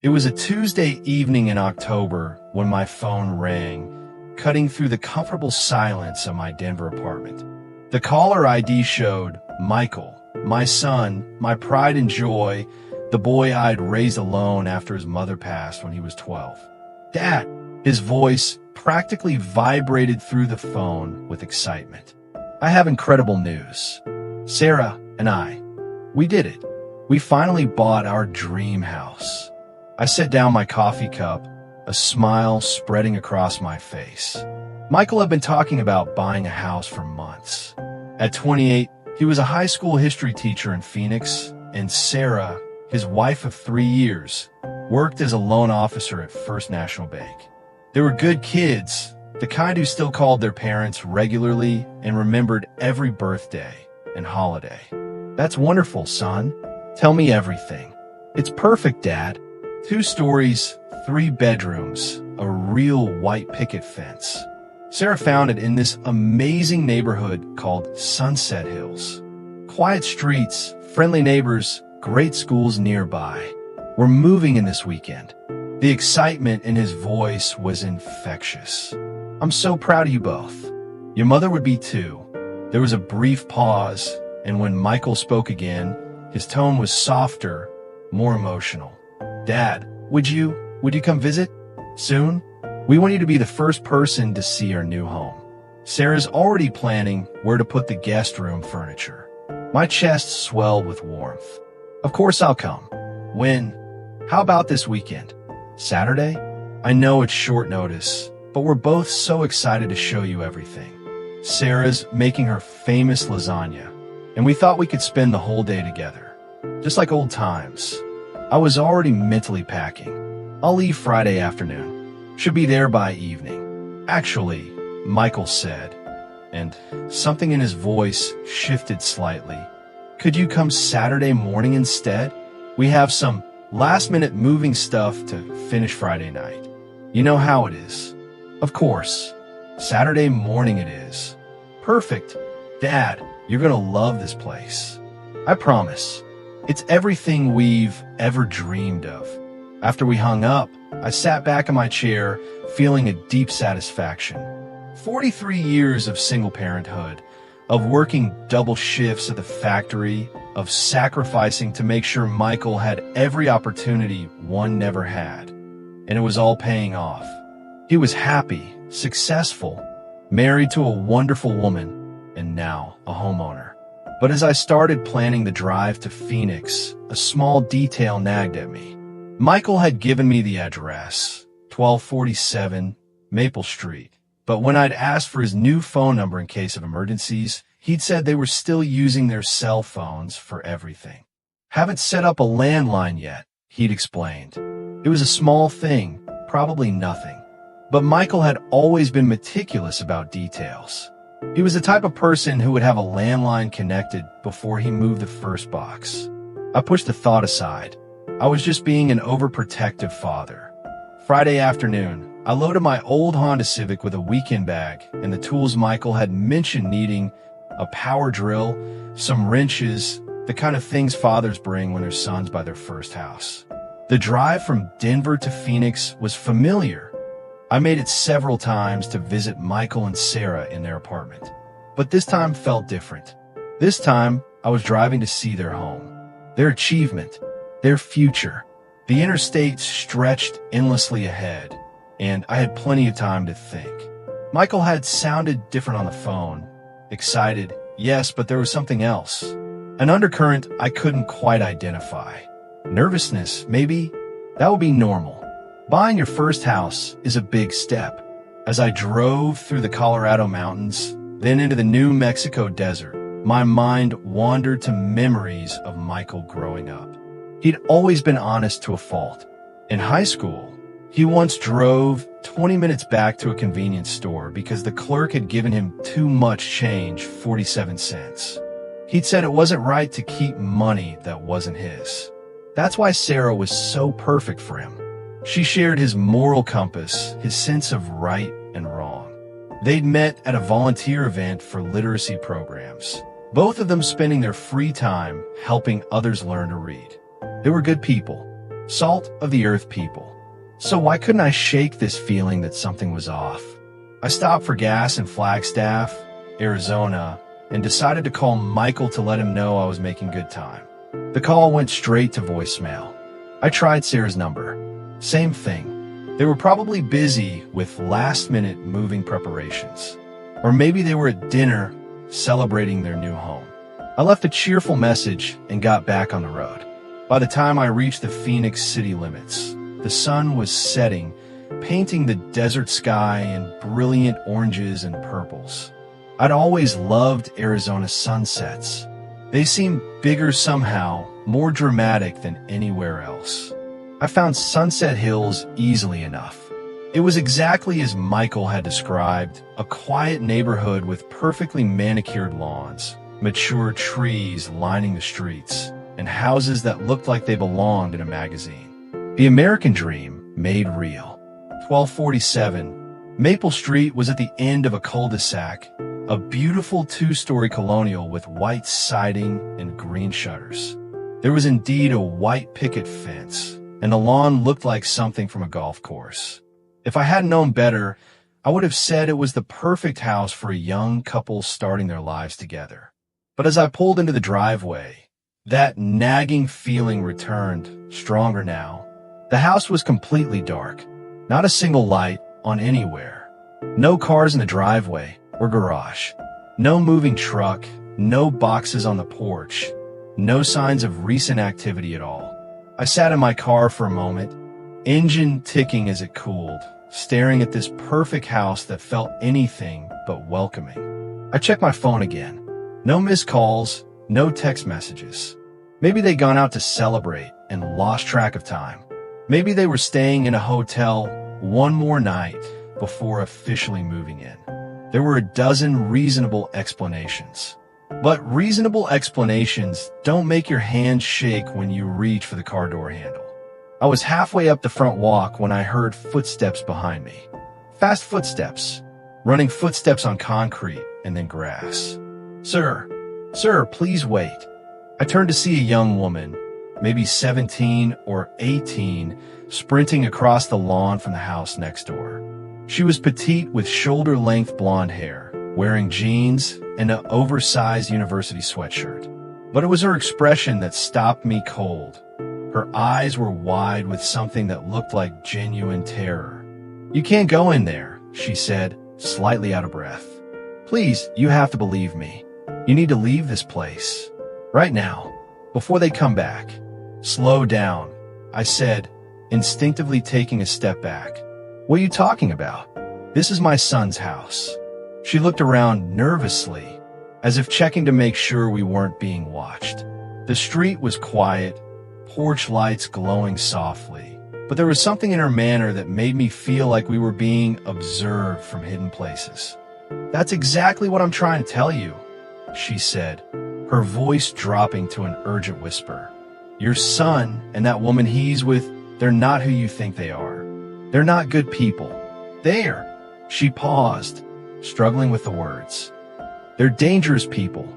It was a Tuesday evening in October when my phone rang, cutting through the comfortable silence of my Denver apartment. The caller ID showed Michael, my son, my pride and joy, the boy I'd raised alone after his mother passed when he was 12. Dad, his voice practically vibrated through the phone with excitement. I have incredible news. Sarah and I, we did it. We finally bought our dream house. I set down my coffee cup, a smile spreading across my face. Michael had been talking about buying a house for months. At 28, he was a high school history teacher in Phoenix, and Sarah, his wife of 3 years, worked as a loan officer at First National Bank. They were good kids, the kind who still called their parents regularly and remembered every birthday and holiday. That's wonderful, son. Tell me everything. It's perfect, Dad. 2 stories, 3 bedrooms, a real white picket fence. Sarah found it in this amazing neighborhood called Sunset Hills. Quiet streets, friendly neighbors, great schools nearby. We're moving in this weekend. The excitement in his voice was infectious. I'm so proud of you both. Your mother would be too. There was a brief pause, and when Michael spoke again, his tone was softer, more emotional. Dad, would you come visit? Soon? We want you to be the first person to see our new home. Sarah's already planning where to put the guest room furniture. My chest swelled with warmth. Of course I'll come. When? How about this weekend? Saturday? I know it's short notice, but we're both so excited to show you everything. Sarah's making her famous lasagna, and we thought we could spend the whole day together. Just like old times. I was already mentally packing. I'll leave Friday afternoon. Should be there by evening. Actually, Michael said, and something in his voice shifted slightly. Could you come Saturday morning instead? We have some last-minute moving stuff to finish Friday night. You know how it is. Of course. Saturday morning it is. Perfect. Dad, you're gonna love this place. I promise. It's everything we've ever dreamed of. After we hung up, I sat back in my chair, feeling a deep satisfaction. 43 years of single parenthood, of working double shifts at the factory, of sacrificing to make sure Michael had every opportunity one never had. And it was all paying off. He was happy, successful, married to a wonderful woman, and now a homeowner. But as I started planning the drive to Phoenix, a small detail nagged at me. Michael had given me the address, 1247 Maple Street, but when I'd asked for his new phone number in case of emergencies, he'd said they were still using their cell phones for everything. Haven't set up a landline yet, he'd explained. It was a small thing, probably nothing. But Michael had always been meticulous about details. He was the type of person who would have a landline connected before he moved the first box. I pushed the thought aside. I was just being an overprotective father. Friday afternoon, I loaded my old Honda Civic with a weekend bag and the tools Michael had mentioned needing: a power drill, some wrenches, the kind of things fathers bring when their sons buy their first house. The drive from Denver to Phoenix was familiar. I made it several times to visit Michael and Sarah in their apartment. But this time felt different. This time, I was driving to see their home, their achievement, their future. The interstate stretched endlessly ahead, and I had plenty of time to think. Michael had sounded different on the phone. Excited, yes, but there was something else. An undercurrent I couldn't quite identify. Nervousness, maybe? That would be normal. Buying your first house is a big step. As I drove through the Colorado mountains, then into the New Mexico desert, my mind wandered to memories of Michael growing up. He'd always been honest to a fault. In high school, he once drove 20 minutes back to a convenience store because the clerk had given him too much change, 47 cents. He'd said it wasn't right to keep money that wasn't his. That's why Sarah was so perfect for him. She shared his moral compass, his sense of right and wrong. They'd met at a volunteer event for literacy programs, both of them spending their free time helping others learn to read. They were good people. Salt of the earth people. So why couldn't I shake this feeling that something was off? I stopped for gas in Flagstaff, Arizona, and decided to call Michael to let him know I was making good time. The call went straight to voicemail. I tried Sarah's number. Same thing. They were probably busy with last-minute moving preparations. Or maybe they were at dinner celebrating their new home. I left a cheerful message and got back on the road. By the time I reached the Phoenix city limits, the sun was setting, painting the desert sky in brilliant oranges and purples. I'd always loved Arizona's sunsets. They seemed bigger somehow, more dramatic than anywhere else. I found Sunset Hills easily enough. It was exactly as Michael had described, a quiet neighborhood with perfectly manicured lawns, mature trees lining the streets, and houses that looked like they belonged in a magazine. The American dream made real. 1247. Maple Street was at the end of a cul-de-sac, a beautiful two-story colonial with white siding and green shutters. There was indeed a white picket fence, and the lawn looked like something from a golf course. If I hadn't known better, I would have said it was the perfect house for a young couple starting their lives together. But as I pulled into the driveway, that nagging feeling returned, stronger now. The house was completely dark, not a single light on anywhere. No cars in the driveway or garage. No moving truck, no boxes on the porch. No signs of recent activity at all. I sat in my car for a moment, engine ticking as it cooled, staring at this perfect house that felt anything but welcoming. I checked my phone again. No missed calls, no text messages. Maybe they'd gone out to celebrate and lost track of time. Maybe they were staying in a hotel one more night before officially moving in. There were a dozen reasonable explanations. But reasonable explanations don't make your hands shake when you reach for the car door handle. I was halfway up the front walk when I heard footsteps behind me. Fast footsteps, running footsteps on concrete and then grass. Sir, please wait. I turned to see a young woman, maybe 17 or 18, sprinting across the lawn from the house next door. She was petite with shoulder-length blonde hair, wearing jeans and an oversized university sweatshirt. But it was her expression that stopped me cold. Her eyes were wide with something that looked like genuine terror. "You can't go in there," she said, slightly out of breath. "Please, you have to believe me. You need to leave this place. Right now, before they come back." "Slow down," I said, instinctively taking a step back. "What are you talking about? This is my son's house." She looked around nervously, as if checking to make sure we weren't being watched. The street was quiet, porch lights glowing softly, but there was something in her manner that made me feel like we were being observed from hidden places. "That's exactly what I'm trying to tell you," she said, her voice dropping to an urgent whisper. "Your son and that woman he's with, they're not who you think they are. They're not good people. They're—" She paused, struggling with the words. "They're dangerous people.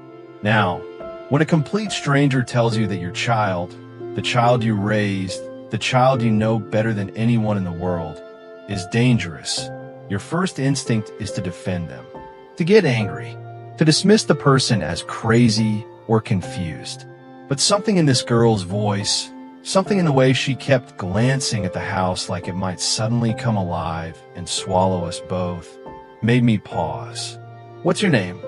Now, when a complete stranger tells you that your child, the child you raised, the child you know better than anyone in the world, is dangerous, your first instinct is to defend them, to get angry, to dismiss the person as crazy or confused. But something in this girl's voice, something in the way she kept glancing at the house like it might suddenly come alive and swallow us both, made me pause. "What's your name?"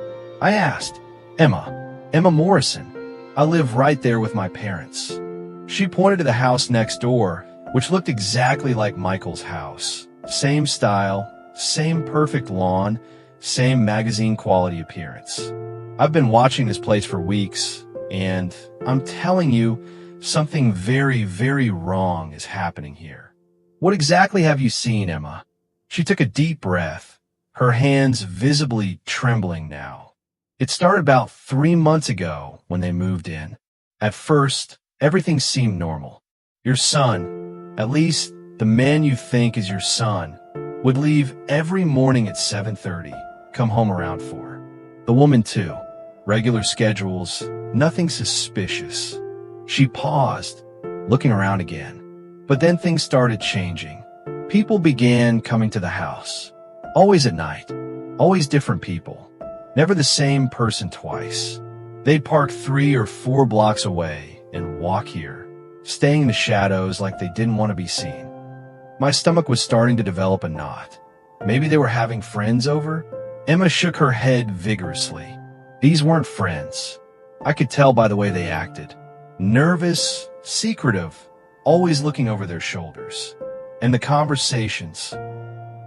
I asked. Emma Morrison. I live right there with my parents." She pointed to the house next door, which looked exactly like Michael's house. Same style, same perfect lawn, same magazine-quality appearance. "I've been watching this place for weeks, and I'm telling you, something very, very wrong is happening here." "What exactly have you seen, Emma?" She took a deep breath, her hands visibly trembling now. "It started about 3 months ago when they moved in. At first, everything seemed normal. Your son, at least the man you think is your son, would leave every morning at 7:30, come home around 4. The woman too. Regular schedules, nothing suspicious." She paused, looking around again. But then things started changing. People began coming to the house. Always at night. Always different people. Never the same person twice. They'd park 3 or 4 blocks away and walk here, staying in the shadows like they didn't want to be seen. My stomach was starting to develop a knot. Maybe they were having friends over? Emma shook her head vigorously. These weren't friends. I could tell by the way they acted. Nervous, secretive, always looking over their shoulders. And the conversations.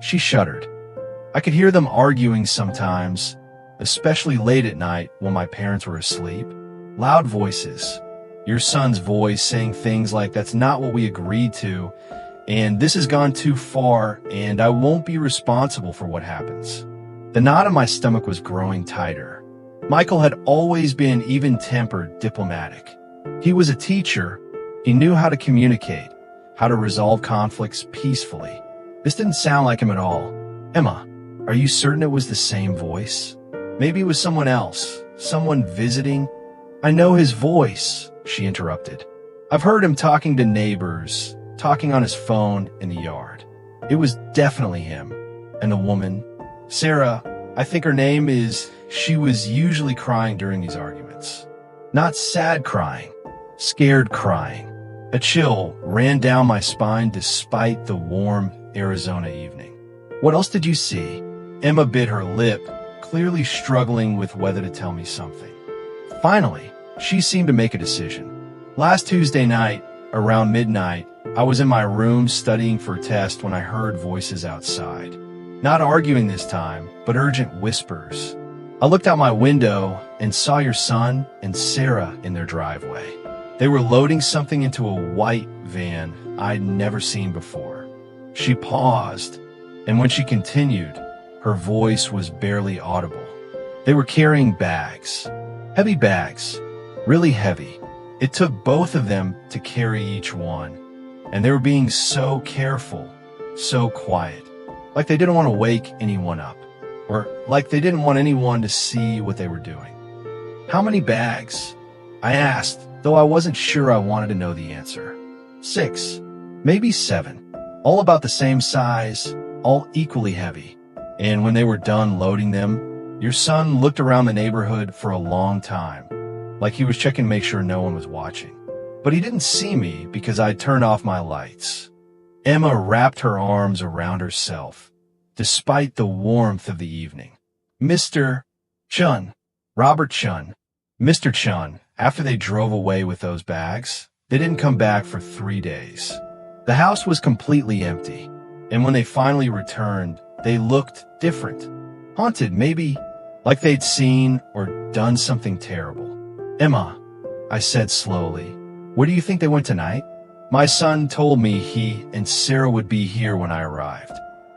She shuddered. I could hear them arguing sometimes, especially late at night when my parents were asleep. Loud voices. Your son's voice saying things like, "That's not what we agreed to," and "This has gone too far, and I won't be responsible for what happens." The knot in my stomach was growing tighter. Michael had always been even-tempered, diplomatic. He was a teacher. He knew how to communicate, how to resolve conflicts peacefully. This didn't sound like him at all. "Emma, are you certain it was the same voice? Maybe it was someone else, someone visiting." "I know his voice," she interrupted. "I've heard him talking to neighbors, talking on his phone in the yard. It was definitely him." And the woman, Sarah, I think her name is, she was usually crying during these arguments. Not sad crying, scared crying. A chill ran down my spine despite the warm Arizona evening. "What else did you see?" Emma bit her lip, clearly struggling with whether to tell me something. Finally, she seemed to make a decision. "Last Tuesday night, around midnight, I was in my room studying for a test when I heard voices outside. Not arguing this time, but urgent whispers. I looked out my window and saw your son and Sarah in their driveway. They were loading something into a white van I'd never seen before." She paused, and when she continued, her voice was barely audible. "They were carrying bags. Heavy bags. Really heavy. It took both of them to carry each one. And they were being so careful, so quiet. Like they didn't want to wake anyone up. Or like they didn't want anyone to see what they were doing." "How many bags?" I asked, though I wasn't sure I wanted to know the answer. 6, maybe 7. All about the same size, all equally heavy. And when they were done loading them, your son looked around the neighborhood for a long time, like he was checking to make sure no one was watching. But he didn't see me because I'd turned off my lights." Emma wrapped her arms around herself, despite the warmth of the evening. "Mr. Chun, Robert Chun, Mr. Chun, after they drove away with those bags, they didn't come back for 3 days. The house was completely empty, and when they finally returned, they looked different. Haunted, maybe, like they'd seen or done something terrible." "Emma," I said slowly, "where do you think they went tonight?" "My son told me he and Sarah would be here when I arrived."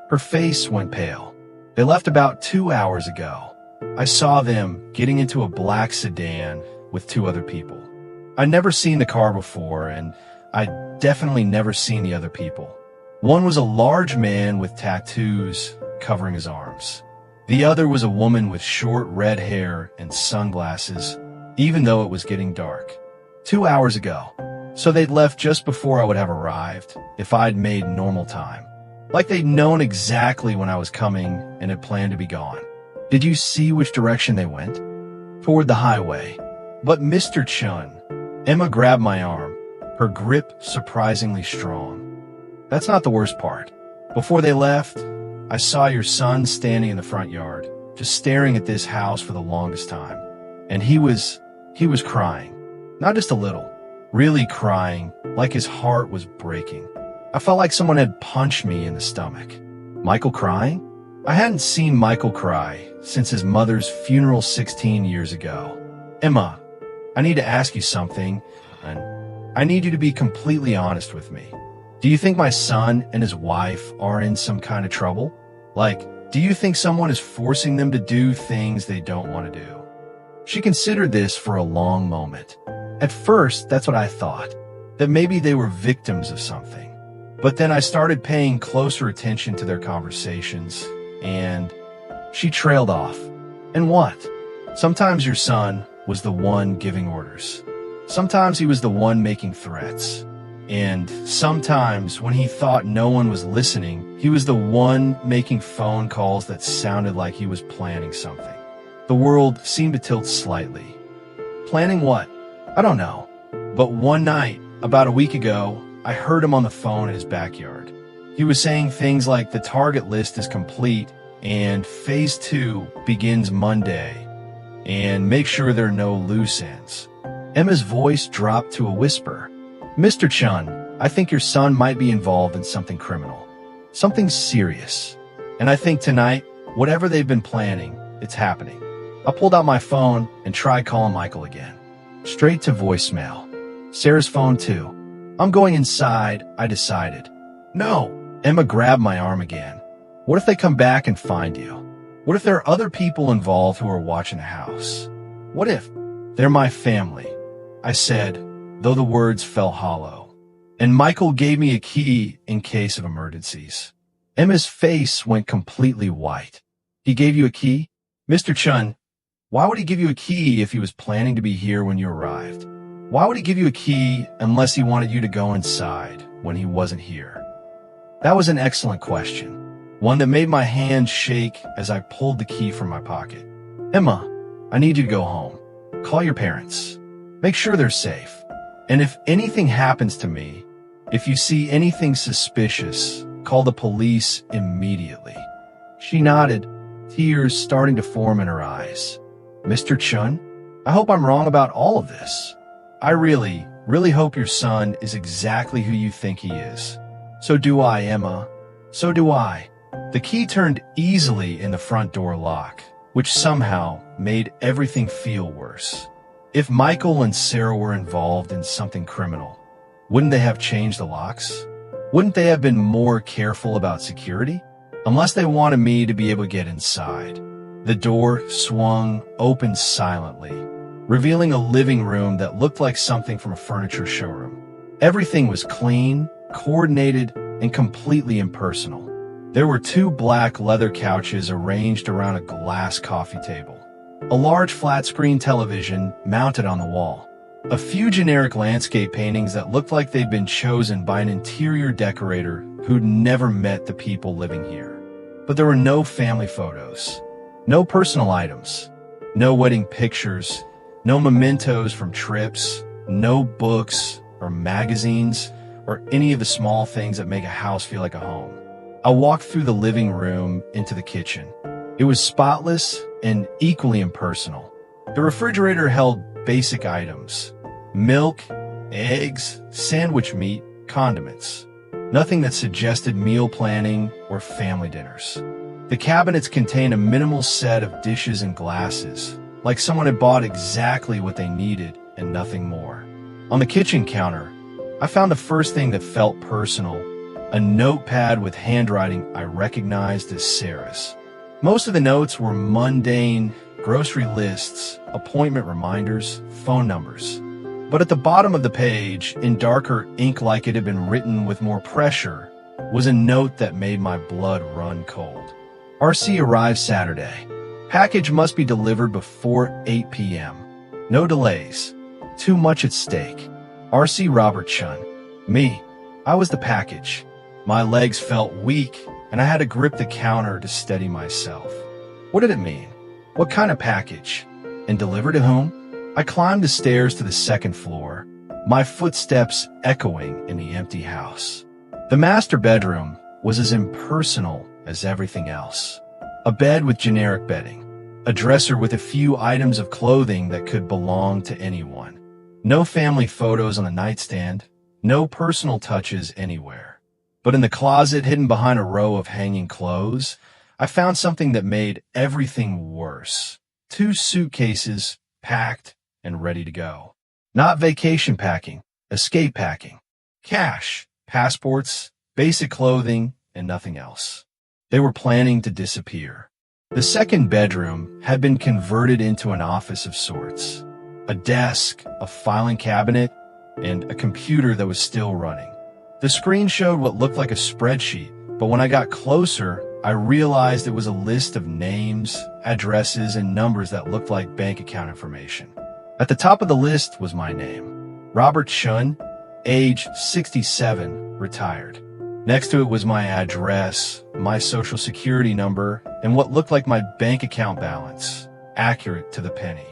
Her face went pale. "They left about 2 hours ago. I saw them getting into a black sedan with 2 other people. I'd never seen the car before, and I'd definitely never seen the other people. One was a large man with tattoos covering his arms. The other was a woman with short red hair and sunglasses, even though it was getting dark. 2 hours ago. So they'd left just before I would have arrived, if I'd made normal time. Like they'd known exactly when I was coming and had planned to be gone." "Did you see which direction they went?" "Toward the highway." "But Mr. Chun," Emma grabbed my arm, her grip surprisingly strong. "That's not the worst part. Before they left, I saw your son standing in the front yard, just staring at this house for the longest time. And he was crying. Not just a little. Really crying, like his heart was breaking. I felt like someone had punched me in the stomach." "Michael crying?" I hadn't seen Michael cry since his mother's funeral 16 years ago. "Emma, I need to ask you something, and I need you to be completely honest with me. Do you think my son and his wife are in some kind of trouble? Like, do you think someone is forcing them to do things they don't want to do?" She considered this for a long moment. At first, that's what I thought, that maybe they were victims of something. But then I started paying closer attention to their conversations, and she trailed off. "And what? Sometimes your son was the one giving orders. Sometimes he was the one making threats. And sometimes, when he thought no one was listening, he was the one making phone calls that sounded like he was planning something. The world seemed to tilt slightly. Planning what? I don't know. But one night, about a week ago, I heard him on the phone in his backyard. He was saying things like the target list is complete and phase 2 begins Monday, and make sure there are no loose ends. Emma's voice dropped to a whisper. Mr. Chun, I think your son might be involved in something criminal. Something serious. And I think tonight, whatever they've been planning, it's happening. I pulled out my phone and tried calling Michael again. Straight to voicemail. Sarah's phone too. I'm going inside, I decided. No. Emma grabbed my arm again. What if they come back and find you? What if there are other people involved who are watching the house? What if they're my family? I said, though the words fell hollow. And Michael gave me a key in case of emergencies. Emma's face went completely white. He gave you a key? Mr. Chun, why would he give you a key if he was planning to be here when you arrived? Why would he give you a key unless he wanted you to go inside when he wasn't here? That was an excellent question, one that made my hand shake as I pulled the key from my pocket. Emma, I need you to go home. Call your parents. Make sure they're safe. And if anything happens to me, if you see anything suspicious, call the police immediately. She nodded, tears starting to form in her eyes. Mr. Chun, I hope I'm wrong about all of this. I really hope your son is exactly who you think he is. So do I, Emma. So do I. The key turned easily in the front door lock, which somehow made everything feel worse. If Michael and Sarah were involved in something criminal, wouldn't they have changed the locks? Wouldn't they have been more careful about security? Unless they wanted me to be able to get inside. The door swung open silently, revealing a living room that looked like something from a furniture showroom. Everything was clean, coordinated, and completely impersonal. There were 2 black leather couches arranged around a glass coffee table, a large flat-screen television mounted on the wall, a few generic landscape paintings that looked like they'd been chosen by an interior decorator who'd never met the people living here. But there were no family photos, no personal items, no wedding pictures, no mementos from trips, no books or magazines, or any of the small things that make a house feel like a home. I walked through the living room into the kitchen. It was spotless and equally impersonal. The refrigerator held basic items: milk, eggs, sandwich meat, condiments. Nothing that suggested meal planning or family dinners. The cabinets contained a minimal set of dishes and glasses, like someone had bought exactly what they needed and nothing more. On the kitchen counter, I found the first thing that felt personal, a notepad with handwriting I recognized as Sarah's. Most of the notes were mundane grocery lists, appointment reminders, phone numbers. But at the bottom of the page, in darker ink like it had been written with more pressure, was a note that made my blood run cold. RC arrived Saturday. Package must be delivered before 8 p.m. No delays. Too much at stake. RC Robert Chun. Me. I was the package. My legs felt weak, and I had to grip the counter to steady myself. What did it mean? What kind of package? And deliver to whom? I climbed the stairs to the second floor, my footsteps echoing in the empty house. The master bedroom was as impersonal as everything else. A bed with generic bedding. A dresser with a few items of clothing that could belong to anyone. No family photos on the nightstand, no personal touches anywhere. But in the closet hidden behind a row of hanging clothes, I found something that made everything worse. 2 suitcases, packed and ready to go. Not vacation packing, escape packing. Cash, passports, basic clothing, and nothing else. They were planning to disappear. The second bedroom had been converted into an office of sorts. A desk, a filing cabinet, and a computer that was still running. The screen showed what looked like a spreadsheet, but when I got closer, I realized it was a list of names, addresses, and numbers that looked like bank account information. At the top of the list was my name, Robert Chun, age 67, retired. Next to it was my address, my social security number, and what looked like my bank account balance, accurate to the penny.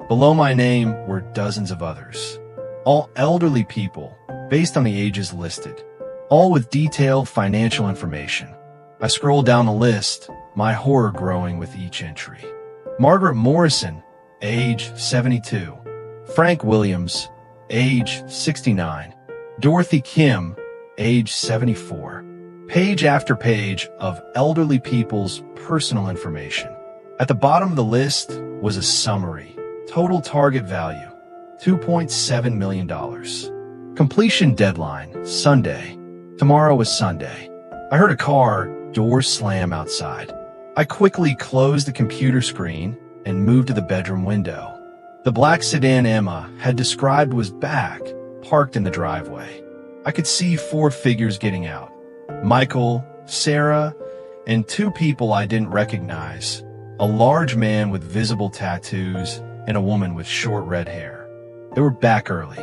Below my name were dozens of others, all elderly people, based on the ages listed, all with detailed financial information. I scrolled down the list, my horror growing with each entry. Margaret Morrison, age 72. Frank Williams, age 69. Dorothy Kim, age 74. Page after page of elderly people's personal information. At the bottom of the list was a summary. Total target value, $2.7 million. Completion deadline, Sunday. Tomorrow was Sunday. I heard a car door slam outside. I quickly closed the computer screen and moved to the bedroom window. The black sedan Emma had described was back, parked in the driveway. I could see 4 figures getting out. Michael, Sarah, and 2 people I didn't recognize. A large man with visible tattoos and a woman with short red hair. They were back early,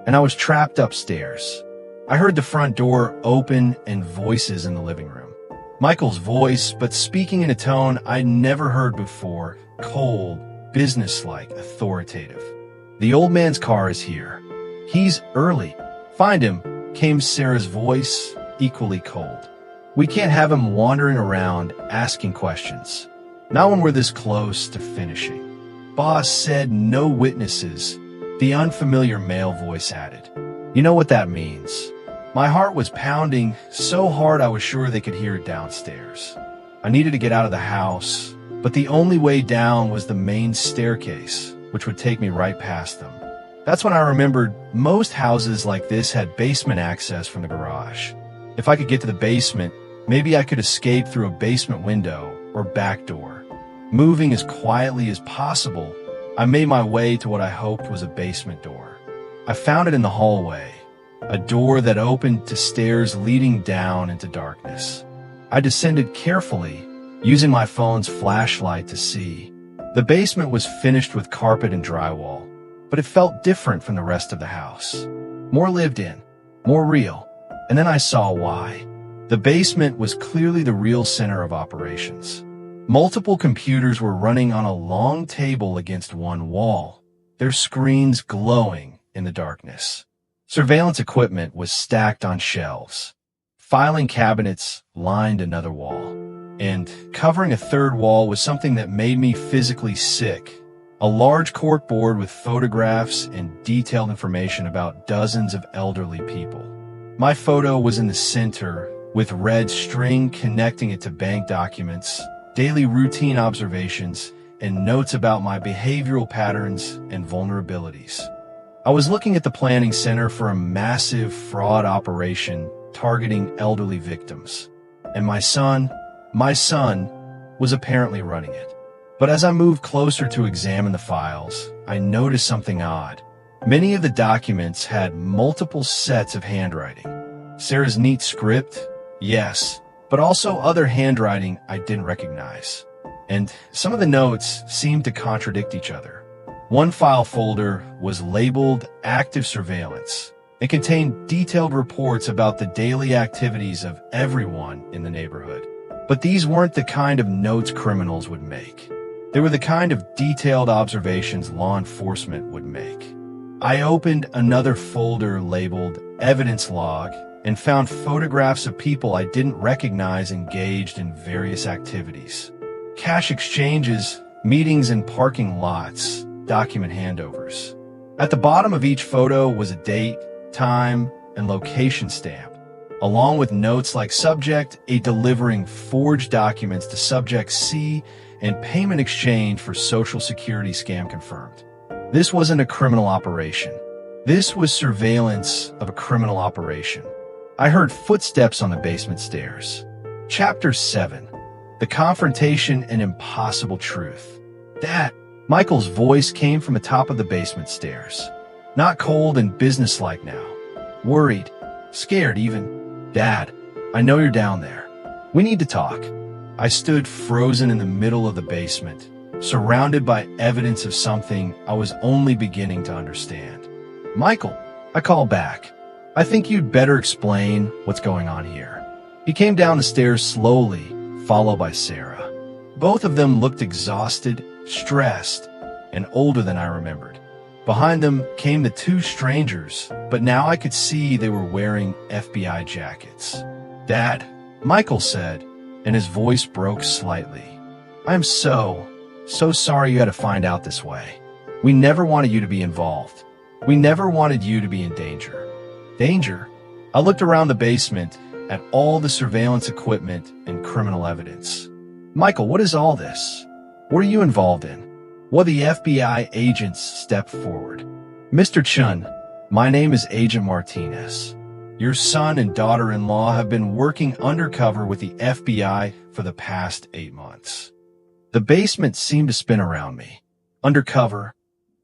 and I was trapped upstairs. I heard the front door open and voices in the living room. Michael's voice, but speaking in a tone I'd never heard before, cold, businesslike, authoritative. The old man's car is here. He's early. Find him, came Sarah's voice, equally cold. We can't have him wandering around asking questions. Not when we're this close to finishing. Boss said no witnesses, the unfamiliar male voice added. You know what that means. My heart was pounding so hard I was sure they could hear it downstairs. I needed to get out of the house, but the only way down was the main staircase, which would take me right past them. That's when I remembered most houses like this had basement access from the garage. If I could get to the basement, maybe I could escape through a basement window or back door. Moving as quietly as possible, I made my way to what I hoped was a basement door. I found it in the hallway, a door that opened to stairs leading down into darkness. I descended carefully, using my phone's flashlight to see. The basement was finished with carpet and drywall, but it felt different from the rest of the house. More lived in, more real, and then I saw why. The basement was clearly the real center of operations. Multiple computers were running on a long table against one wall, their screens glowing in the darkness. Surveillance equipment was stacked on shelves. Filing cabinets lined another wall. And covering a third wall was something that made me physically sick. A large corkboard with photographs and detailed information about dozens of elderly people. My photo was in the center, with red string connecting it to bank documents, daily routine observations, and notes about my behavioral patterns and vulnerabilities. I was looking at the planning center for a massive fraud operation targeting elderly victims. And my son was apparently running it. But as I moved closer to examine the files, I noticed something odd. Many of the documents had multiple sets of handwriting. Sarah's neat script, yes, but also other handwriting I didn't recognize. And some of the notes seemed to contradict each other. One file folder was labeled Active Surveillance. It contained detailed reports about the daily activities of everyone in the neighborhood. But these weren't the kind of notes criminals would make. They were the kind of detailed observations law enforcement would make. I opened another folder labeled Evidence Log and found photographs of people I didn't recognize engaged in various activities. Cash exchanges, meetings in parking lots, document handovers. At the bottom of each photo was a date, time, and location stamp, along with notes like Subject A delivering forged documents to Subject C and payment exchange for Social Security scam confirmed. This wasn't a criminal operation. This was surveillance of a criminal operation. I heard footsteps on the basement stairs. Chapter 7. The Confrontation and Impossible Truth. Dad, Michael's voice came from the top of the basement stairs. Not cold and businesslike now. Worried. Scared even. Dad, I know you're down there. We need to talk. I stood frozen in the middle of the basement, surrounded by evidence of something I was only beginning to understand. Michael, I called back. I think you'd better explain what's going on here. He came down the stairs slowly, followed by Sarah. Both of them looked exhausted, stressed, and older than I remembered. Behind them came the two strangers, but now I could see they were wearing FBI jackets. "Dad," Michael said, and his voice broke slightly. "I'm so sorry you had to find out this way. We never wanted you to be involved. We never wanted you to be in danger." Danger? I looked around the basement at all the surveillance equipment and criminal evidence. "Michael, what is all this? What are you involved in?" Well, the FBI agents stepped forward. "Mr. Chun, my name is Agent Martinez. Your son and daughter-in-law have been working undercover with the FBI for the past 8 months." The basement seemed to spin around me. Undercover.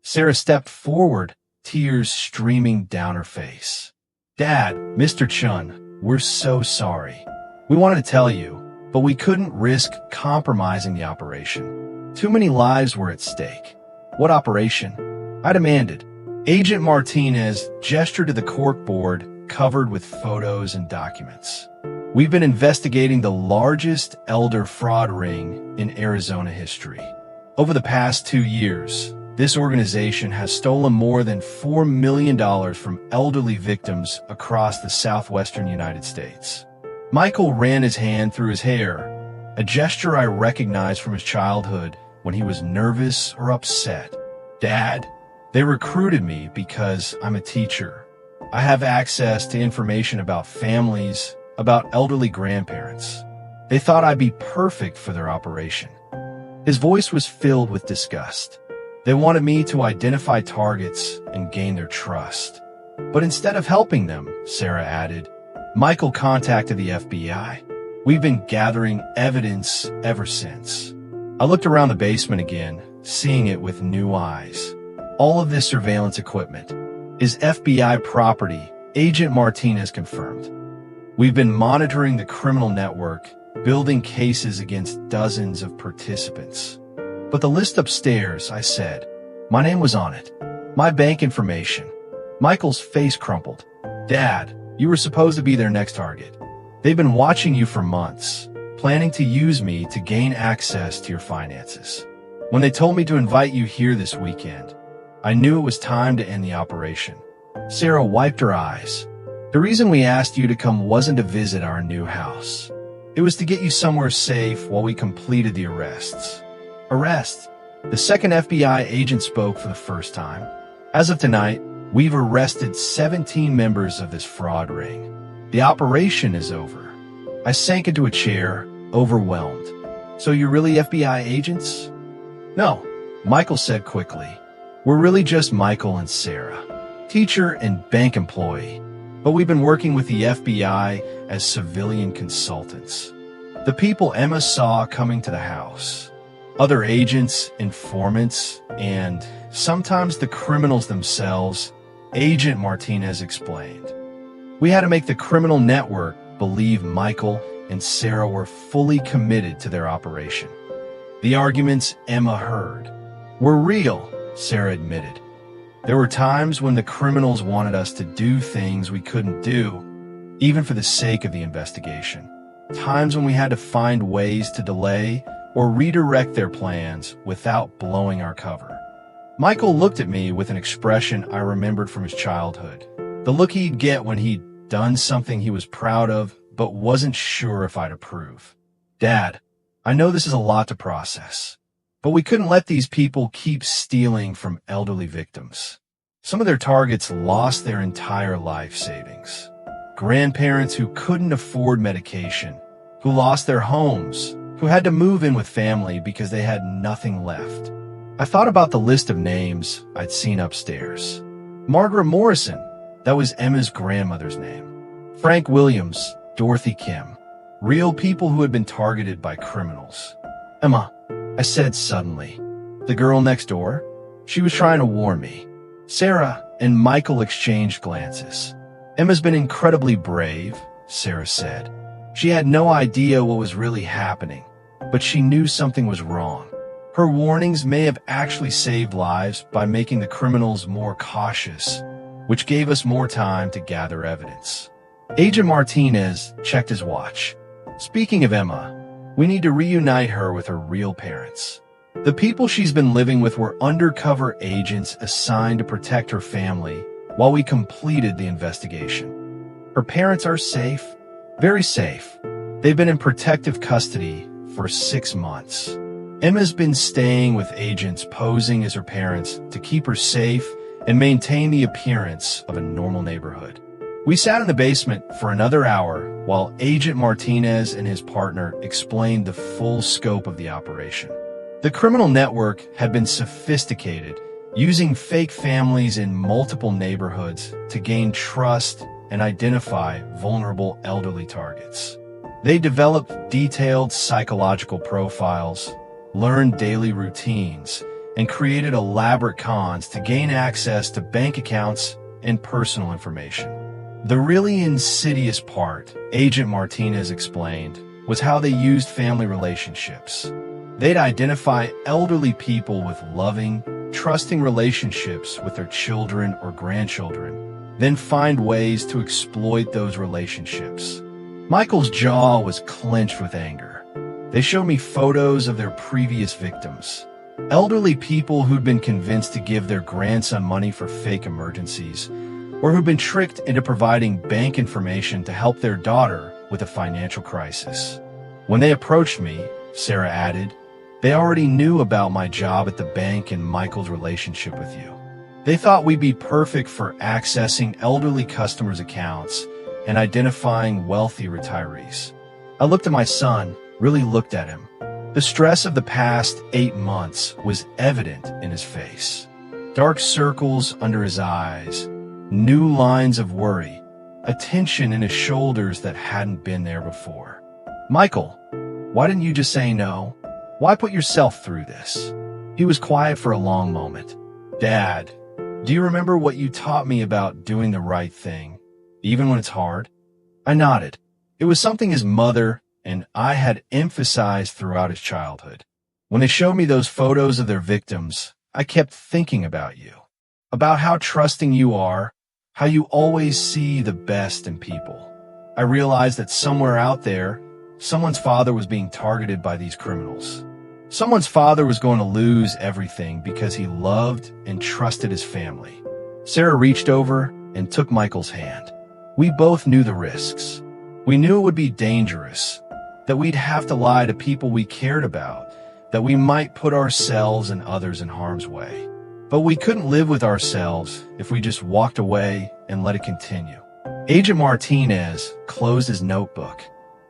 Sarah stepped forward, tears streaming down her face. "Dad, Mr. Chun, we're so sorry. We wanted to tell you, but we couldn't risk compromising the operation. Too many lives were at stake." "What operation?" I demanded. Agent Martinez gestured to the corkboard covered with photos and documents. "We've been investigating the largest elder fraud ring in Arizona history. Over the past 2 years, this organization has stolen more than $4 million from elderly victims across the southwestern United States." Michael ran his hand through his hair, a gesture I recognized from his childhood when he was nervous or upset. "Dad, they recruited me because I'm a teacher. I have access to information about families, about elderly grandparents. They thought I'd be perfect for their operation." His voice was filled with disgust. "They wanted me to identify targets and gain their trust. But instead of helping them," Sarah added, "Michael contacted the FBI. We've been gathering evidence ever since." I looked around the basement again, seeing it with new eyes. All of this surveillance equipment is FBI property, Agent Martinez confirmed. "We've been monitoring the criminal network, building cases against dozens of participants." "But the list upstairs," I said. "My name was on it. My bank information." Michael's face crumpled. "Dad, you were supposed to be their next target. They've been watching you for months, planning to use me to gain access to your finances. When they told me to invite you here this weekend, I knew it was time to end the operation." Sarah wiped her eyes. "The reason we asked you to come wasn't to visit our new house. It was to get you somewhere safe while we completed the arrests." "Arrests?" The second FBI agent spoke for the first time. "As of tonight, we've arrested 17 members of this fraud ring. The operation is over." I sank into a chair, overwhelmed. "So you're really FBI agents?" "No," Michael said quickly. "We're really just Michael and Sarah, teacher and bank employee, but we've been working with the FBI as civilian consultants. The people Emma saw coming to the house, other agents, informants, and sometimes the criminals themselves," Agent Martinez explained. "We had to make the criminal network believe Michael and Sarah were fully committed to their operation. The arguments Emma heard were real," Sarah admitted. "There were times when the criminals wanted us to do things we couldn't do, even for the sake of the investigation. Times when we had to find ways to delay or redirect their plans without blowing our cover." Michael looked at me with an expression I remembered from his childhood. The look he'd get when he'd done something he was proud of but wasn't sure if I'd approve. "Dad, I know this is a lot to process, but we couldn't let these people keep stealing from elderly victims. Some of their targets lost their entire life savings. Grandparents who couldn't afford medication, who lost their homes, who had to move in with family because they had nothing left." I thought about the list of names I'd seen upstairs. Margaret Morrison, that was Emma's grandmother's name. Frank Williams, Dorothy Kim. Real people who had been targeted by criminals. "Emma," I said suddenly. "The girl next door?" She was trying to warn me. Sarah and Michael exchanged glances. "Emma's been incredibly brave," Sarah said. "She had no idea what was really happening, but she knew something was wrong. Her warnings may have actually saved lives by making the criminals more cautious, which gave us more time to gather evidence. Agent Martinez checked his watch. Speaking of Emma, we need to reunite her with her real parents. The people she's been living with were undercover agents assigned to protect her family while we completed the investigation. Her parents are safe, very safe. They've been in protective custody for 6 months. Emma's been staying with agents posing as her parents to keep her safe and maintain the appearance of a normal neighborhood. We sat in the basement for another hour while Agent Martinez and his partner explained the full scope of the operation. The criminal network had been sophisticated, using fake families in multiple neighborhoods to gain trust and identify vulnerable elderly targets. They developed detailed psychological profiles, learned daily routines, and created elaborate cons to gain access to bank accounts and personal information. The really insidious part, Agent Martinez explained, was how they used family relationships. They'd identify elderly people with loving, trusting relationships with their children or grandchildren, then find ways to exploit those relationships. Michael's jaw was clenched with anger. They showed me photos of their previous victims. Elderly people who'd been convinced to give their grandson money for fake emergencies, or who'd been tricked into providing bank information to help their daughter with a financial crisis. When they approached me, Sarah added, they already knew about my job at the bank and Michael's relationship with you. They thought we'd be perfect for accessing elderly customers' accounts and identifying wealthy retirees. I looked at my son, really looked at him. The stress of the past 8 months was evident in his face. Dark circles under his eyes, new lines of worry, a tension in his shoulders that hadn't been there before. Michael, why didn't you just say no? Why put yourself through this? He was quiet for a long moment. Dad, do you remember what you taught me about doing the right thing, even when it's hard? I nodded. It was something his mother and I had emphasized throughout his childhood. When they showed me those photos of their victims, I kept thinking about you, about how trusting you are, how you always see the best in people. I realized that somewhere out there, someone's father was being targeted by these criminals. Someone's father was going to lose everything because he loved and trusted his family. Sarah reached over and took Michael's hand. We both knew the risks. We knew it would be dangerous, that we'd have to lie to people we cared about, that we might put ourselves and others in harm's way. But we couldn't live with ourselves if we just walked away and let it continue. Agent Martinez closed his notebook.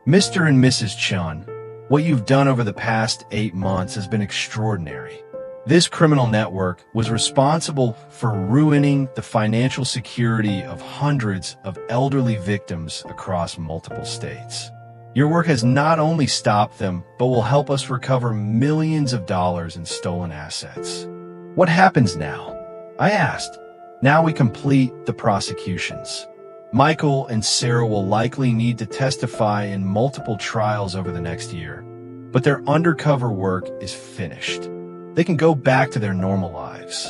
Mr. and Mrs. Chun, what you've done over the past 8 months has been extraordinary. This criminal network was responsible for ruining the financial security of hundreds of elderly victims across multiple states. Your work has not only stopped them, but will help us recover millions of dollars in stolen assets. What happens now? I asked. Now we complete the prosecutions. Michael and Sarah will likely need to testify in multiple trials over the next year, but their undercover work is finished. They can go back to their normal lives.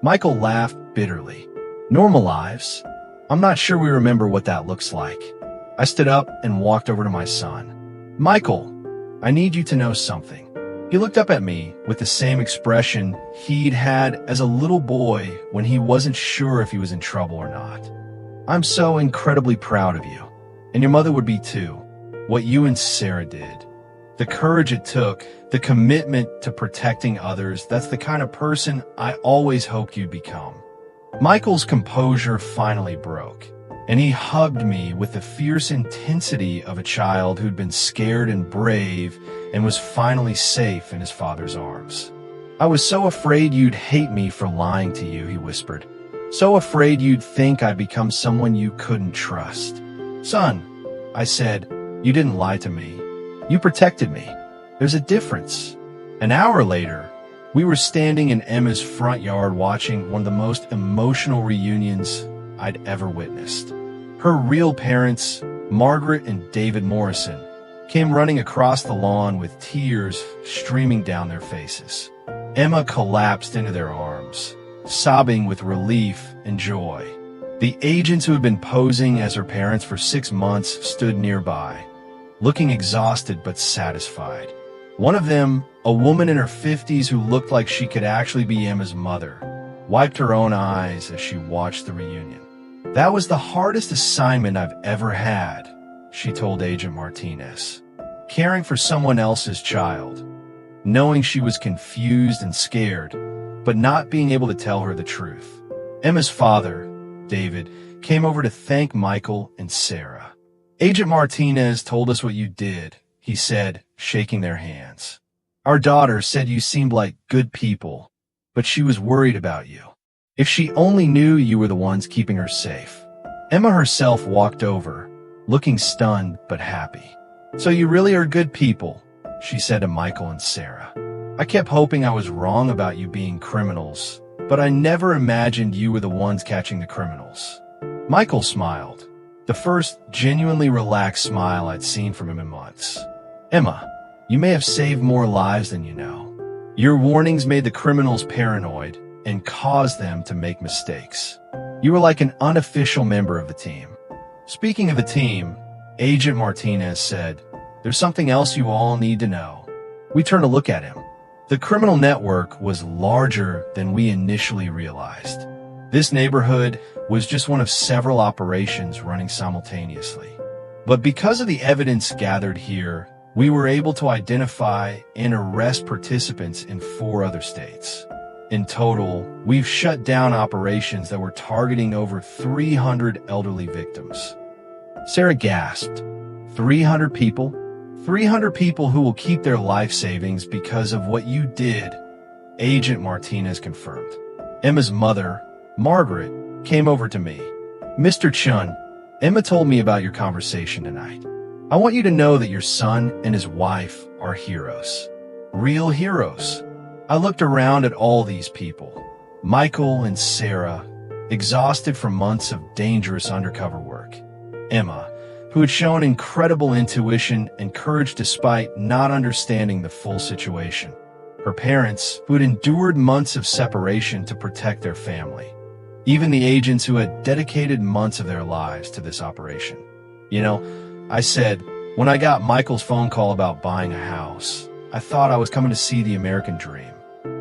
Michael laughed bitterly. Normal lives? I'm not sure we remember what that looks like. I stood up and walked over to my son. Michael, I need you to know something. He looked up at me with the same expression he'd had as a little boy when he wasn't sure if he was in trouble or not. I'm so incredibly proud of you, and your mother would be too, what you and Sarah did. The courage it took, the commitment to protecting others, that's the kind of person I always hoped you'd become. Michael's composure finally broke, and he hugged me with the fierce intensity of a child who'd been scared and brave and was finally safe in his father's arms. I was so afraid you'd hate me for lying to you, he whispered. So afraid you'd think I'd become someone you couldn't trust. Son, I said, you didn't lie to me. You protected me. There's a difference. An hour later, we were standing in Emma's front yard watching one of the most emotional reunions I'd ever witnessed. Her real parents, Margaret and David Morrison, came running across the lawn with tears streaming down their faces. Emma collapsed into their arms, sobbing with relief and joy. The agents who had been posing as her parents for 6 months stood nearby, looking exhausted but satisfied. One of them, a woman in her 50s who looked like she could actually be Emma's mother, wiped her own eyes as she watched the reunion. "That was the hardest assignment I've ever had," she told Agent Martinez. "Caring for someone else's child, knowing she was confused and scared, but not being able to tell her the truth." Emma's father, David, came over to thank Michael and Sarah. "Agent Martinez told us what you did," he said, shaking their hands. "Our daughter said you seemed like good people, but she was worried about you. If she only knew you were the ones keeping her safe." Emma herself walked over, looking stunned but happy. "So you really are good people," she said to Michael and Sarah. "I kept hoping I was wrong about you being criminals, but I never imagined you were the ones catching the criminals." Michael smiled, the first genuinely relaxed smile I'd seen from him in months. "Emma, you may have saved more lives than you know. Your warnings made the criminals paranoid and caused them to make mistakes. You were like an unofficial member of the team." Speaking of the team, Agent Martinez said, "There's something else you all need to know." We turned to look at him. The criminal network was larger than we initially realized. This neighborhood was just one of several operations running simultaneously. But because of the evidence gathered here, we were able to identify and arrest participants in 4 other states. In total, we've shut down operations that were targeting over 300 elderly victims. Sarah gasped. 300 people? 300 people who will keep their life savings because of what you did, Agent Martinez confirmed. Emma's mother, Margaret, came over to me. "Mr. Chun, Emma told me about your conversation tonight. I want you to know that your son and his wife are heroes. Real heroes." I looked around at all these people, Michael and Sarah, exhausted from months of dangerous undercover work. Emma, who had shown incredible intuition and courage despite not understanding the full situation. Her parents, who had endured months of separation to protect their family. Even the agents who had dedicated months of their lives to this operation. "You know," I said, "when I got Michael's phone call about buying a house, I thought I was coming to see the American dream.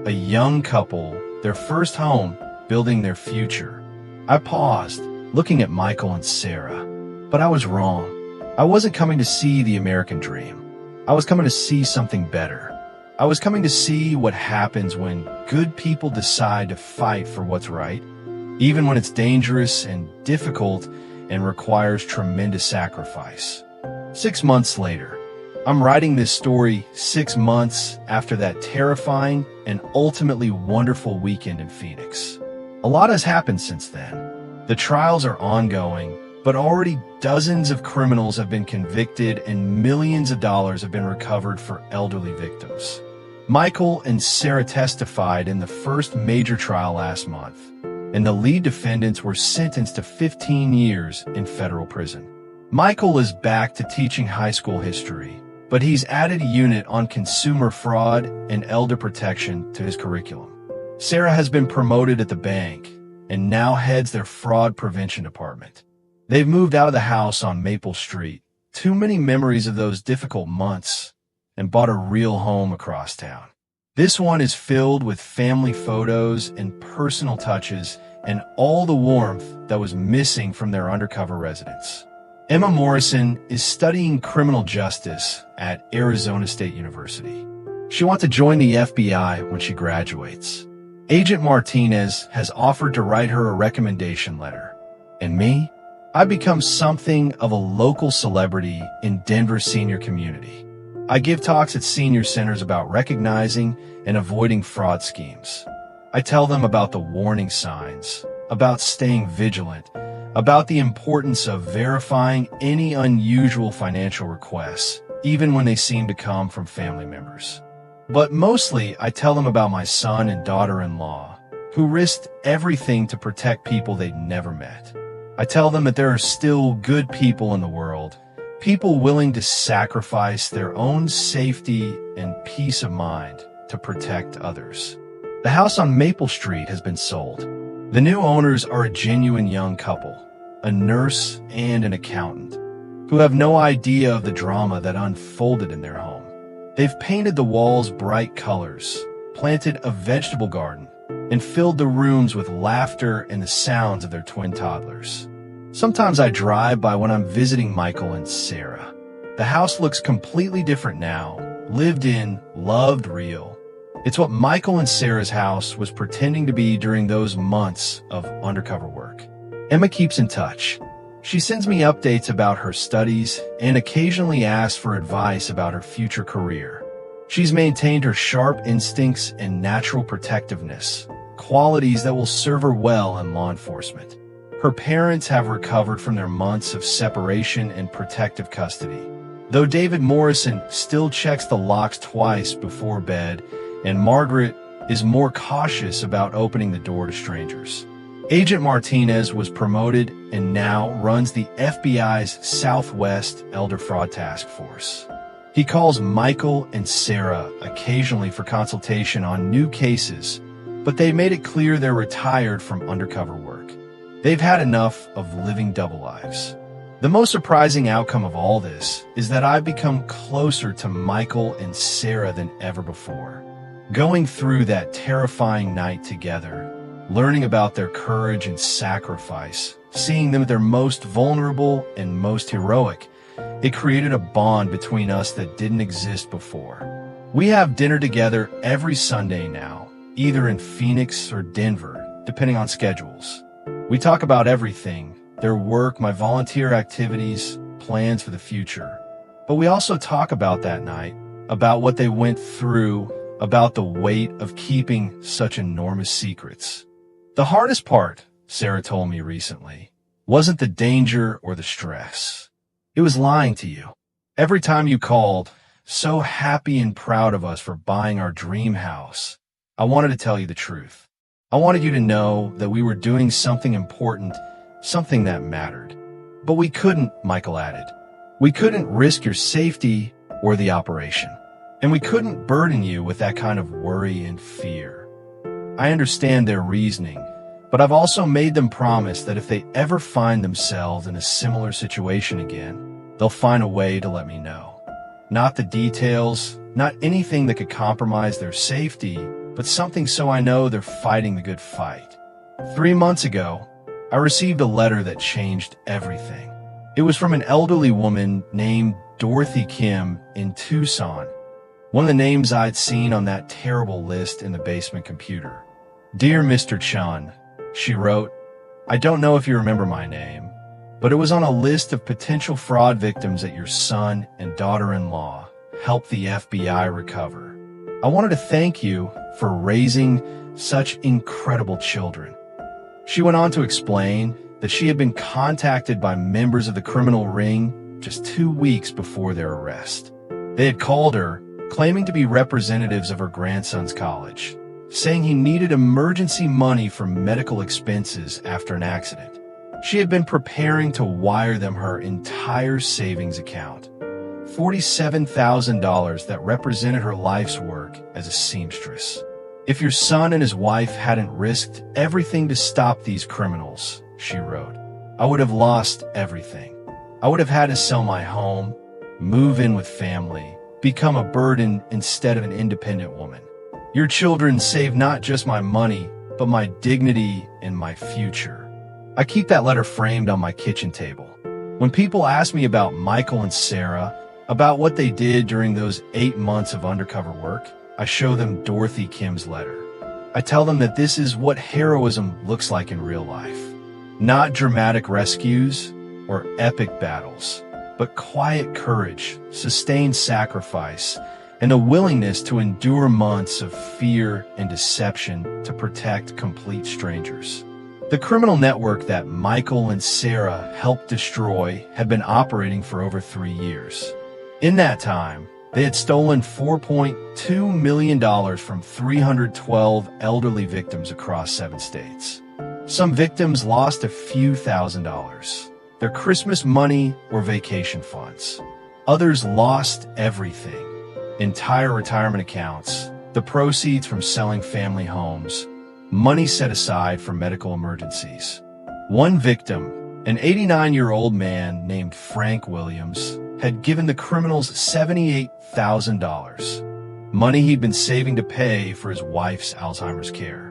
A young couple, their first home, building their future." I paused, looking at Michael and Sarah. But I was wrong. I wasn't coming to see the American dream. I was coming to see something better. I was coming to see what happens when good people decide to fight for what's right, even when it's dangerous and difficult and requires tremendous sacrifice. 6 months later, I'm writing this story 6 months after that terrifying and ultimately wonderful weekend in Phoenix. A lot has happened since then. The trials are ongoing, but already dozens of criminals have been convicted and millions of dollars have been recovered for elderly victims. Michael and Sarah testified in the first major trial last month, and the lead defendants were sentenced to 15 years in federal prison. Michael is back to teaching high school history, but he's added a unit on consumer fraud and elder protection to his curriculum. Sarah has been promoted at the bank and now heads their fraud prevention department. They've moved out of the house on Maple Street, too many memories of those difficult months, and bought a real home across town. This one is filled with family photos and personal touches and all the warmth that was missing from their undercover residence. Emma Morrison is studying criminal justice at Arizona State University. She wants to join the FBI when she graduates. Agent Martinez has offered to write her a recommendation letter. And me? I've become something of a local celebrity in Denver's senior community. I give talks at senior centers about recognizing and avoiding fraud schemes. I tell them about the warning signs, about staying vigilant, about the importance of verifying any unusual financial requests, even when they seem to come from family members. But mostly, I tell them about my son and daughter-in-law, who risked everything to protect people they'd never met. I tell them that there are still good people in the world, people willing to sacrifice their own safety and peace of mind to protect others. The house on Maple Street has been sold. The new owners are a genuine young couple, a nurse and an accountant, who have no idea of the drama that unfolded in their home. They've painted the walls bright colors, planted a vegetable garden, and filled the rooms with laughter and the sounds of their twin toddlers. Sometimes I drive by when I'm visiting Michael and Sarah. The house looks completely different now, lived in, loved real. It's what Michael and Sarah's house was pretending to be during those months of undercover work. Emma keeps in touch. She sends me updates about her studies and occasionally asks for advice about her future career. She's maintained her sharp instincts and natural protectiveness, qualities that will serve her well in law enforcement. Her parents have recovered from their months of separation and protective custody, though David Morrison still checks the locks twice before bed, and Margaret is more cautious about opening the door to strangers. Agent Martinez was promoted and now runs the FBI's Southwest Elder Fraud Task Force. He calls Michael and Sarah occasionally for consultation on new cases, but they made it clear they're retired from undercover work. They've had enough of living double lives. The most surprising outcome of all this is that I've become closer to Michael and Sarah than ever before. Going through that terrifying night together, learning about their courage and sacrifice, seeing them at their most vulnerable and most heroic, it created a bond between us that didn't exist before. We have dinner together every Sunday now, either in Phoenix or Denver, depending on schedules. We talk about everything, their work, my volunteer activities, plans for the future. But we also talk about that night, about what they went through, about the weight of keeping such enormous secrets. The hardest part, Sarah told me recently, wasn't the danger or the stress. It was lying to you. Every time you called, so happy and proud of us for buying our dream house, I wanted to tell you the truth. I wanted you to know that we were doing something important, something that mattered. But we couldn't, Michael added. We couldn't risk your safety or the operation. And we couldn't burden you with that kind of worry and fear. I understand their reasoning, but I've also made them promise that if they ever find themselves in a similar situation again, they'll find a way to let me know. Not the details, not anything that could compromise their safety, but something so I know they're fighting the good fight. 3 months ago, I received a letter that changed everything. It was from an elderly woman named Dorothy Kim in Tucson, one of the names I'd seen on that terrible list in the basement computer. Dear Mr. Chun, she wrote, I don't know if you remember my name, but it was on a list of potential fraud victims that your son and daughter-in-law helped the FBI recover. I wanted to thank you for raising such incredible children. She went on to explain that she had been contacted by members of the criminal ring just 2 weeks before their arrest. They had called her, claiming to be representatives of her grandson's college, saying he needed emergency money for medical expenses after an accident. She had been preparing to wire them her entire savings account, $47,000 that represented her life's work as a seamstress. If your son and his wife hadn't risked everything to stop these criminals, she wrote, I would have lost everything. I would have had to sell my home, move in with family, become a burden instead of an independent woman. Your children saved not just my money, but my dignity and my future. I keep that letter framed on my kitchen table. When people ask me about Michael and Sarah, about what they did during those 8 months of undercover work, I show them Dorothy Kim's letter. I tell them that this is what heroism looks like in real life. Not dramatic rescues or epic battles, but quiet courage, sustained sacrifice, and a willingness to endure months of fear and deception to protect complete strangers. The criminal network that Michael and Sarah helped destroy had been operating for over 3 years. In that time, they had stolen $4.2 million from 312 elderly victims across 7 states. Some victims lost a few $1,000s, their Christmas money or vacation funds. Others lost everything. Entire retirement accounts, the proceeds from selling family homes, money set aside for medical emergencies. One victim, an 89-year-old man named Frank Williams, had given the criminals $78,000, money he'd been saving to pay for his wife's Alzheimer's care.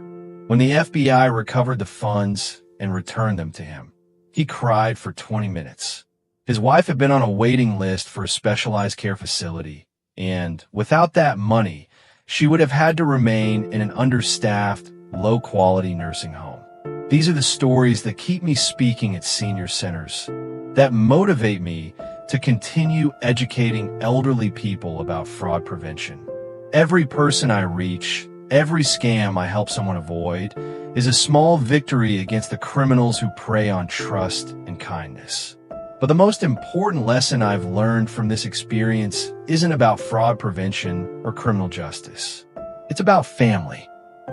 When the FBI recovered the funds and returned them to him, he cried for 20 minutes. His wife had been on a waiting list for a specialized care facility, and without that money, she would have had to remain in an understaffed, low-quality nursing home. These are the stories that keep me speaking at senior centers, that motivate me to continue educating elderly people about fraud prevention. Every person I reach, every scam I help someone avoid, is a small victory against the criminals who prey on trust and kindness. But the most important lesson I've learned from this experience isn't about fraud prevention or criminal justice. It's about family.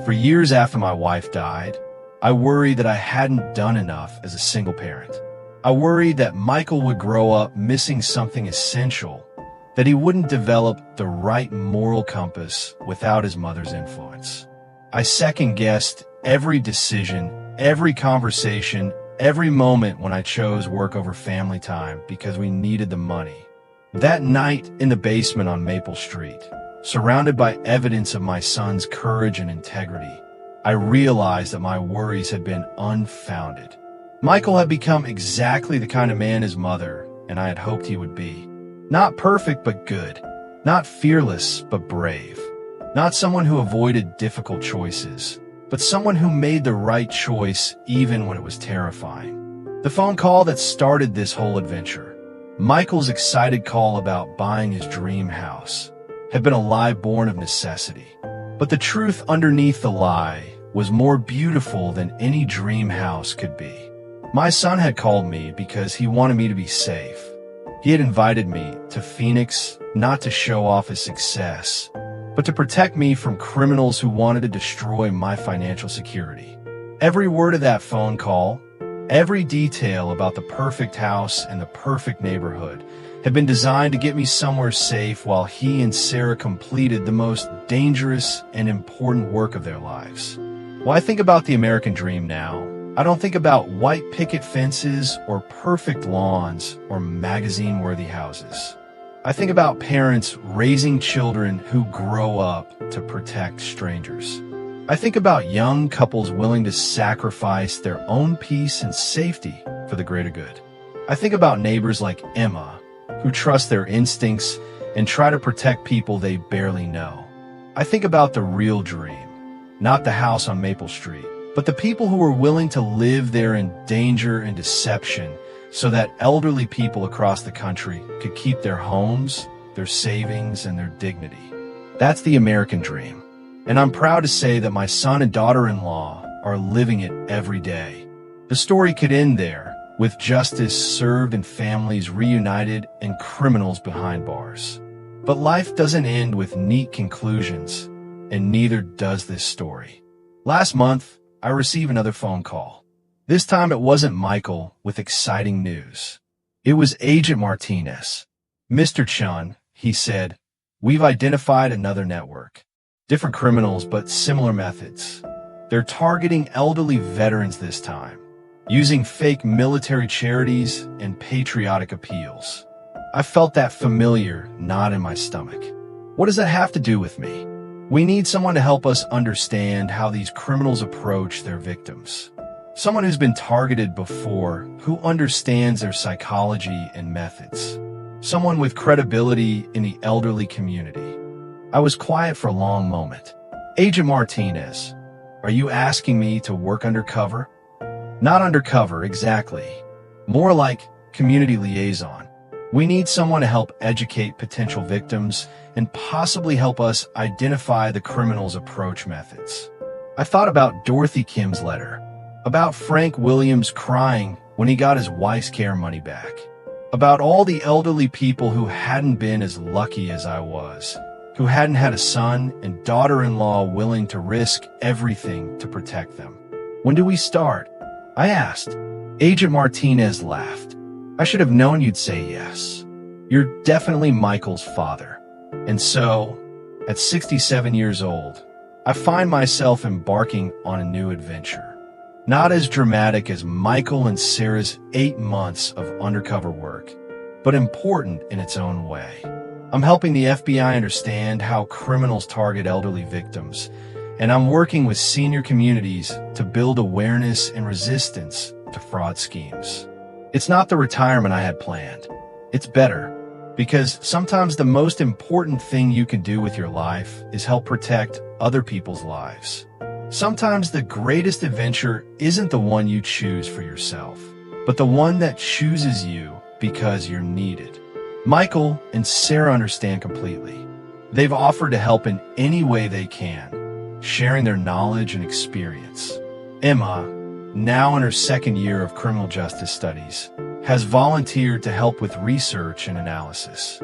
For years after my wife died, I worried that I hadn't done enough as a single parent. I worried that Michael would grow up missing something essential, that he wouldn't develop the right moral compass without his mother's influence. I second-guessed every decision, every conversation, every moment when I chose work over family time because we needed the money. That night in the basement on Maple Street, surrounded by evidence of my son's courage and integrity, I realized that my worries had been unfounded. Michael had become exactly the kind of man his mother and I had hoped he would be. Not perfect, but good. Not fearless, but brave. Not someone who avoided difficult choices, but someone who made the right choice even when it was terrifying. The phone call that started this whole adventure, Michael's excited call about buying his dream house, had been a lie born of necessity. But the truth underneath the lie was more beautiful than any dream house could be. My son had called me because he wanted me to be safe. He had invited me to Phoenix not to show off his success, but to protect me from criminals who wanted to destroy my financial security. Every word of that phone call, every detail about the perfect house and the perfect neighborhood had been designed to get me somewhere safe while he and Sarah completed the most dangerous and important work of their lives. When I think about the American dream now, I don't think about white picket fences or perfect lawns or magazine-worthy houses. I think about parents raising children who grow up to protect strangers. I think about young couples willing to sacrifice their own peace and safety for the greater good. I think about neighbors like Emma, who trust their instincts and try to protect people they barely know. I think about the real dream, not the house on Maple Street, but the people who are willing to live there in danger and deception so that elderly people across the country could keep their homes, their savings, and their dignity. That's the American dream. And I'm proud to say that my son and daughter-in-law are living it every day. The story could end there, with justice served and families reunited and criminals behind bars. But life doesn't end with neat conclusions, and neither does this story. Last month, I received another phone call. This time it wasn't Michael with exciting news. It was Agent Martinez. "Mr. Chun," he said, "we've identified another network. Different criminals, but similar methods. They're targeting elderly veterans this time, using fake military charities and patriotic appeals." I felt that familiar knot in my stomach. What does that have to do with me? We need someone to help us understand how these criminals approach their victims. Someone who's been targeted before, who understands their psychology and methods. Someone with credibility in the elderly community. I was quiet for a long moment. "Agent Martinez, are you asking me to work undercover?" "Not undercover, exactly. More like community liaison. We need someone to help educate potential victims and possibly help us identify the criminals' approach methods." I thought about Dorothy Kim's letter, about Frank Williams crying when he got his wife's care money back, about all the elderly people who hadn't been as lucky as I was, who hadn't had a son and daughter-in-law willing to risk everything to protect them. "When do we start?" I asked. Agent Martinez laughed. "I should have known you'd say yes. You're definitely Michael's father." And so, at 67 years old, I find myself embarking on a new adventure. Not as dramatic as Michael and Sarah's 8 months of undercover work, but important in its own way. I'm helping the FBI understand how criminals target elderly victims, and I'm working with senior communities to build awareness and resistance to fraud schemes. It's not the retirement I had planned. It's better, because sometimes the most important thing you can do with your life is help protect other people's lives. Sometimes the greatest adventure isn't the one you choose for yourself, but the one that chooses you because you're needed. Michael and Sarah understand completely. They've offered to help in any way they can, sharing their knowledge and experience. Emma, now in her second year of criminal justice studies, has volunteered to help with research and analysis.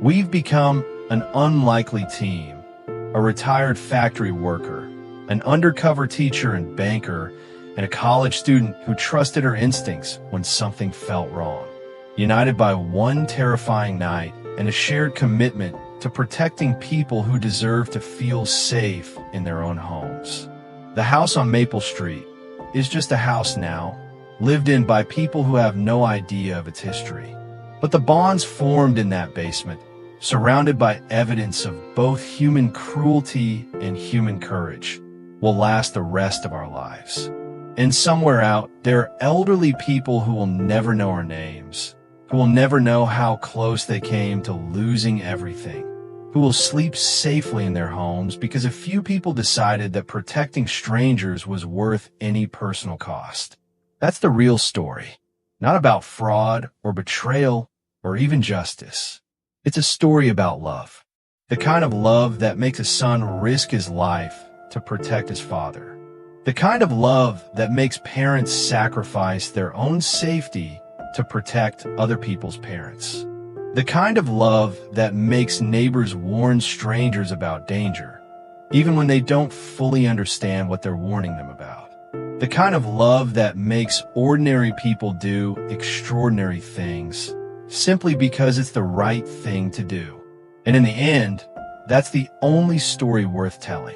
We've become an unlikely team, a retired factory worker, an undercover teacher and banker, and a college student who trusted her instincts when something felt wrong. United by one terrifying night and a shared commitment to protecting people who deserve to feel safe in their own homes. The house on Maple Street is just a house now, lived in by people who have no idea of its history. But the bonds formed in that basement, surrounded by evidence of both human cruelty and human courage, will last the rest of our lives. And somewhere out, there are elderly people who will never know our names, who will never know how close they came to losing everything, who will sleep safely in their homes because a few people decided that protecting strangers was worth any personal cost. That's the real story, not about fraud or betrayal or even justice. It's a story about love, the kind of love that makes a son risk his life to protect his father, the kind of love that makes parents sacrifice their own safety to protect other people's parents. The kind of love that makes neighbors warn strangers about danger, even when they don't fully understand what they're warning them about. The kind of love that makes ordinary people do extraordinary things simply because it's the right thing to do. And in the end, that's the only story worth telling.